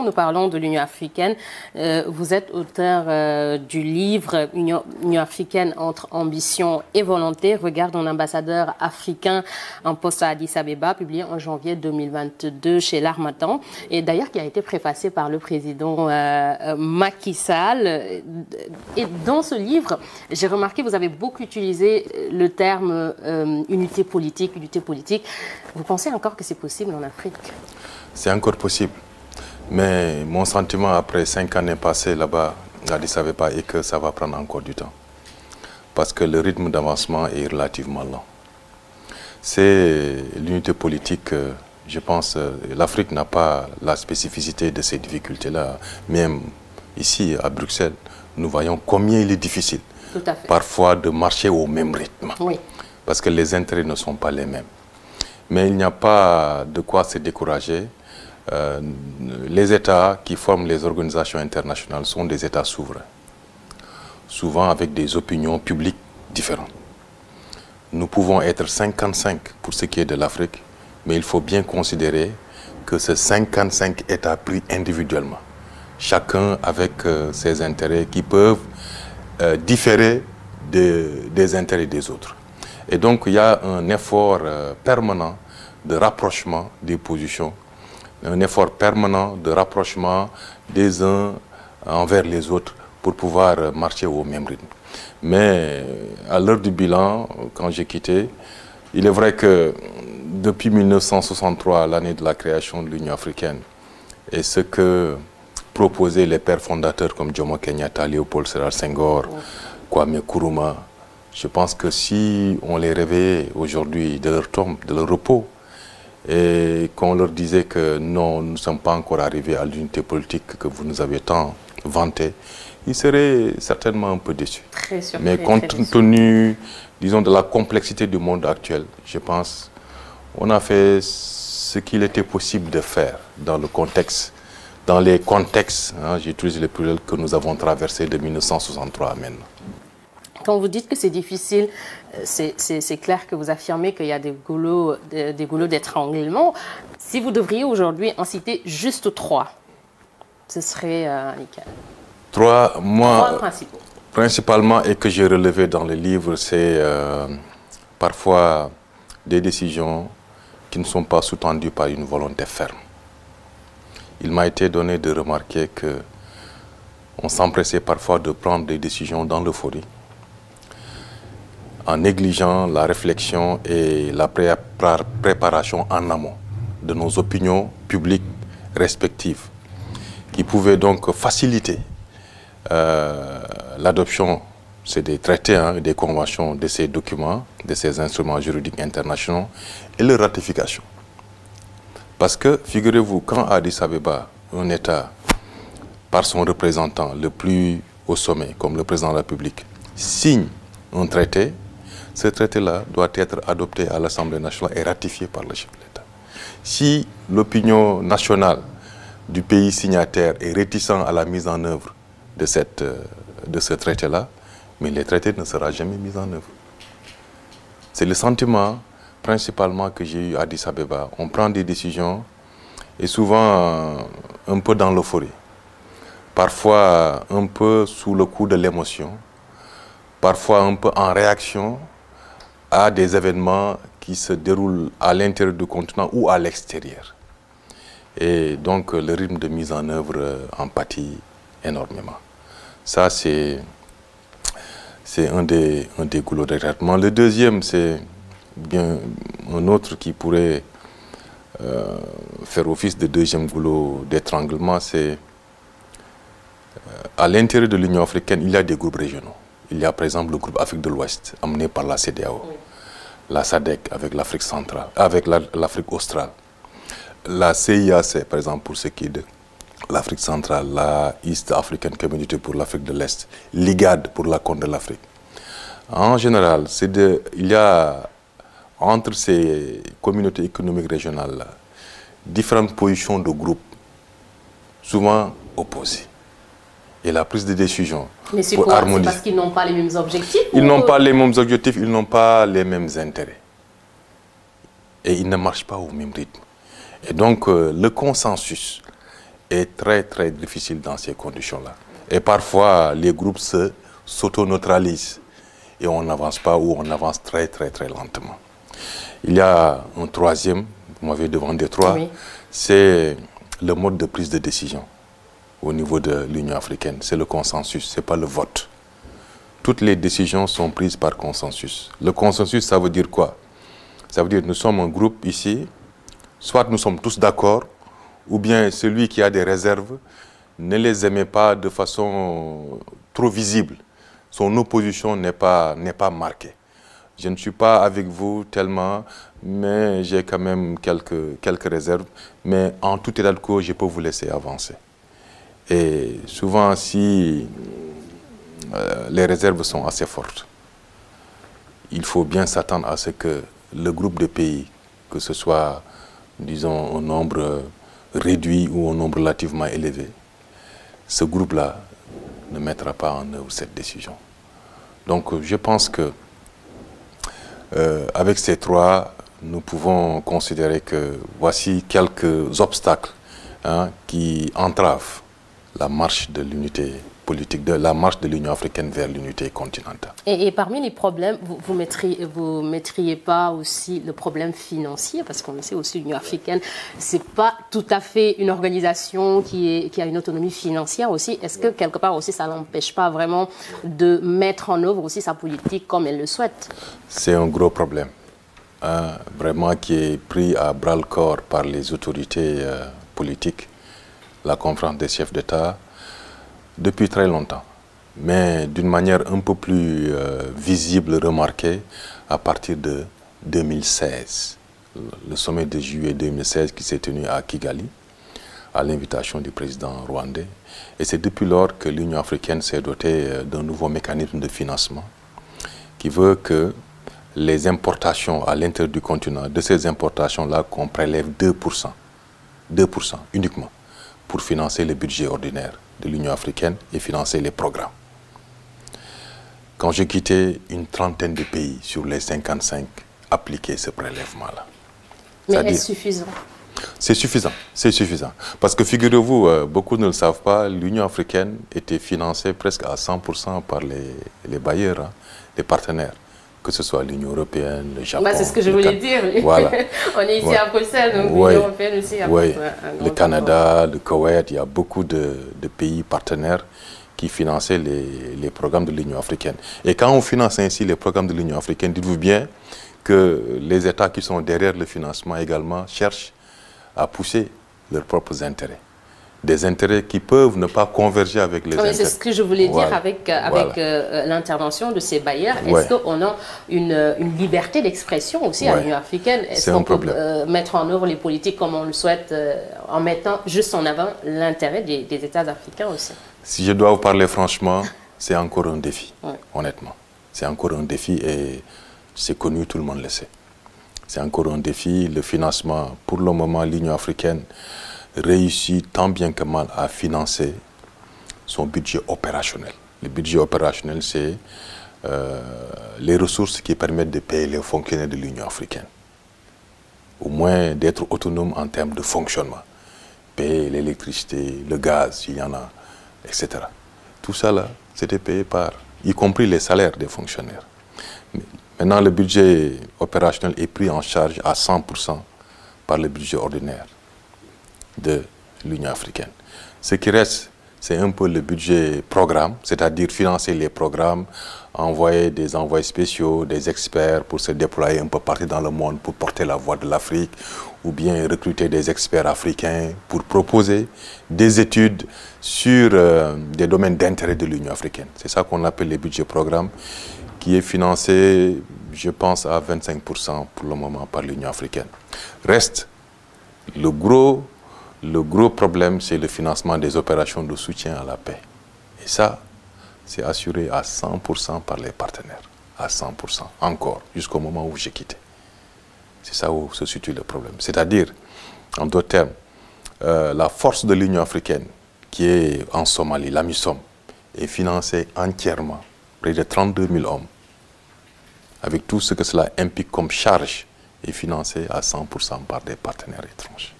Nous parlons de l'Union africaine. Vous êtes auteur du livre Union africaine entre ambition et volonté, regard d'un ambassadeur africain en poste à Addis Abeba, publié en janvier 2022 chez l'Harmattan, et d'ailleurs qui a été préfacé par le président Macky Sall. Et dans ce livre, j'ai remarqué que vous avez beaucoup utilisé le terme unité politique. Vous pensez encore que c'est possible en Afrique? C'est encore possible. Mais mon sentiment après 5 années passées là-bas, à Addis Abeba, est que ça va prendre encore du temps. Parce que le rythme d'avancement est relativement lent. C'est l'unité politique, je pense, l'Afrique n'a pas la spécificité de ces difficultés-là. Même ici, à Bruxelles, nous voyons combien il est difficile, parfois, de marcher au même rythme. Oui. Parce que les intérêts ne sont pas les mêmes. Mais il n'y a pas de quoi se décourager. Les États qui forment les organisations internationales sont des États souverains, souvent avec des opinions publiques différentes. Nous pouvons être 55 pour ce qui est de l'Afrique, mais il faut bien considérer que ces 55 États pris individuellement, chacun avec ses intérêts qui peuvent différer des intérêts des autres. Et donc il y a un effort permanent de rapprochement des positions, un effort permanent de rapprochement des uns envers les autres pour pouvoir marcher au même rythme. Mais à l'heure du bilan, quand j'ai quitté, il est vrai que depuis 1963, l'année de la création de l'Union africaine, et ce que proposaient les pères fondateurs comme Jomo Kenyatta, Léopold Sédar Senghor, Kwame Nkrumah, je pense que si on les réveillait aujourd'hui de leur tombe, de leur repos, et qu'on leur disait que non, nous ne sommes pas encore arrivés à l'unité politique que vous nous avez tant vantée, ils seraient certainement un peu déçus. Très surpris, mais compte tenu, disons, de la complexité du monde actuel, je pense, on a fait ce qu'il était possible de faire dans le contexte, dans les contextes, hein, j'utilise les pluriels que nous avons traversés de 1963 à maintenant. Quand vous dites que c'est difficile, c'est clair que vous affirmez qu'il y a des goulots d'étranglement. Si vous devriez aujourd'hui en citer juste 3, ce serait nickel. Trois principaux. Principalement, et que j'ai relevé dans le livre, c'est parfois des décisions qui ne sont pas sous-tendues par une volonté ferme. Il m'a été donné de remarquer qu'on s'empressait parfois de prendre des décisions dans l'euphorie, en négligeant la réflexion et la préparation en amont de nos opinions publiques respectives, qui pouvaient donc faciliter l'adoption, c'est des traités, hein, des conventions de ces documents, de ces instruments juridiques internationaux, et leur ratification. Parce que, figurez-vous, quand Addis Abeba, un État, par son représentant le plus au sommet, comme le président de la République, signe un traité, ce traité-là doit être adopté à l'Assemblée nationale et ratifié par le chef de l'État. Si l'opinion nationale du pays signataire est réticent à la mise en œuvre de ce traité-là, mais le traité ne sera jamais mis en œuvre. C'est le sentiment principalement que j'ai eu à Addis Abeba. On prend des décisions et souvent un peu dans l'euphorie, parfois un peu sous le coup de l'émotion, parfois un peu en réaction à des événements qui se déroulent à l'intérieur du continent ou à l'extérieur. Et donc le rythme de mise en œuvre en pâtit énormément. Ça, c'est un des goulots d'étranglement. Le deuxième, c'est bien un autre qui pourrait faire office de deuxième goulot d'étranglement, c'est à l'intérieur de l'Union africaine, il y a des groupes régionaux. Il y a par exemple le groupe Afrique de l'Ouest, amené par la CEDEAO, la SADC avec l'Afrique centrale, avec l'Afrique australe, la CIAC par exemple pour ce qui est de l'Afrique centrale, la East African Community pour l'Afrique de l'Est, l'IGAD pour la Corne de l'Afrique. En général, il y a entre ces communautés économiques régionales différentes positions de groupes, souvent opposées. Et la prise de décision. Mais c'est quoi? C'est parce qu'ils n'ont pas les mêmes objectifs? Ils n'ont pas les mêmes objectifs, ils n'ont pas les mêmes intérêts. Et ils ne marchent pas au même rythme. Et donc, le consensus est très très difficile dans ces conditions-là. Et parfois, les groupes s'auto-neutralisent et on n'avance pas ou on avance très très très lentement. Il y a un troisième, vous m'avez demandé trois, oui. C'est le mode de prise de décision au niveau de l'Union africaine. C'est le consensus, ce n'est pas le vote. Toutes les décisions sont prises par consensus. Le consensus, ça veut dire quoi? Ça veut dire que nous sommes un groupe ici, soit nous sommes tous d'accord, ou bien celui qui a des réserves ne les émet pas de façon trop visible. Son opposition n'est pas marquée. Je ne suis pas avec vous tellement, mais j'ai quand même quelques réserves. Mais en tout état de cause, je peux vous laisser avancer. Et souvent, si les réserves sont assez fortes, il faut bien s'attendre à ce que le groupe de pays, que ce soit, disons, un nombre réduit ou un nombre relativement élevé, ce groupe-là ne mettra pas en œuvre cette décision. Donc, je pense que avec ces trois, nous pouvons considérer que voici quelques obstacles qui entravent la marche de l'unité politique, la marche de l'Union africaine vers l'unité continentale. Et parmi les problèmes, vous mettriez pas aussi le problème financier, parce qu'on le sait aussi, l'Union africaine, c'est pas tout à fait une organisation qui a une autonomie financière aussi. Est-ce que quelque part aussi ça l'empêche pas vraiment de mettre en œuvre aussi sa politique comme elle le souhaite? C'est un gros problème, vraiment qui est pris à bras-le-corps par les autorités politiques, la conférence des chefs d'État, depuis très longtemps, mais d'une manière un peu plus visible, remarquée, à partir de 2016. Le sommet de juillet 2016 qui s'est tenu à Kigali, à l'invitation du président rwandais. Et c'est depuis lors que l'Union africaine s'est dotée d'un nouveau mécanisme de financement qui veut que les importations à l'intérieur du continent, de ces importations-là, qu'on prélève 2% uniquement, pour financer le budget ordinaire de l'Union africaine et financer les programmes. Quand j'ai quitté, une trentaine de pays sur les 55 appliquaient ce prélèvement-là. Mais est-ce suffisant? C'est suffisant, c'est suffisant. Parce que figurez-vous, beaucoup ne le savent pas, l'Union africaine était financée presque à 100% par les bailleurs, les partenaires. Que ce soit l'Union européenne, le Japon. C'est ce que je voulais dire. Voilà. On est ici à Bruxelles, donc l'Union européenne aussi. Le Canada, le Koweït, il y a beaucoup de pays partenaires qui finançaient les programmes de l'Union africaine. Et quand on finance ainsi les programmes de l'Union africaine, dites-vous bien que les États qui sont derrière le financement également cherchent à pousser leurs propres intérêts. Des intérêts qui peuvent ne pas converger avec les intérêts. C'est ce que je voulais dire avec l'intervention de ces bailleurs. Est-ce qu'on a une liberté d'expression aussi à l'Union africaine? Est-ce qu'on peut mettre en œuvre les politiques comme on le souhaite en mettant juste en avant l'intérêt des États africains aussi? Si je dois vous parler franchement, c'est encore un défi, honnêtement. C'est encore un défi et c'est connu, tout le monde le sait. C'est encore un défi. Le financement, pour le moment, l'Union africaine réussit tant bien que mal à financer son budget opérationnel. Le budget opérationnel, c'est les ressources qui permettent de payer les fonctionnaires de l'Union africaine. Au moins d'être autonome en termes de fonctionnement. Payer l'électricité, le gaz, il y en a, etc. Tout ça, là, c'était payé par, y compris les salaires des fonctionnaires. Maintenant, le budget opérationnel est pris en charge à 100% par le budget ordinaire de l'Union africaine. Ce qui reste, c'est un peu le budget programme, c'est-à-dire financer les programmes, envoyer des envoyés spéciaux, des experts pour se déployer un peu partout dans le monde pour porter la voix de l'Afrique, ou bien recruter des experts africains pour proposer des études sur des domaines d'intérêt de l'Union africaine. C'est ça qu'on appelle les budgets programmes, qui est financé, je pense, à 25% pour le moment par l'Union africaine. Reste le gros problème, c'est le financement des opérations de soutien à la paix. Et ça, c'est assuré à 100% par les partenaires. À 100%, encore, jusqu'au moment où j'ai quitté. C'est ça où se situe le problème. C'est-à-dire, en d'autres termes, la force de l'Union africaine, qui est en Somalie, l'AMISOM, est financée entièrement, près de 32 000 hommes, avec tout ce que cela implique comme charge, est financée à 100% par des partenaires étrangers.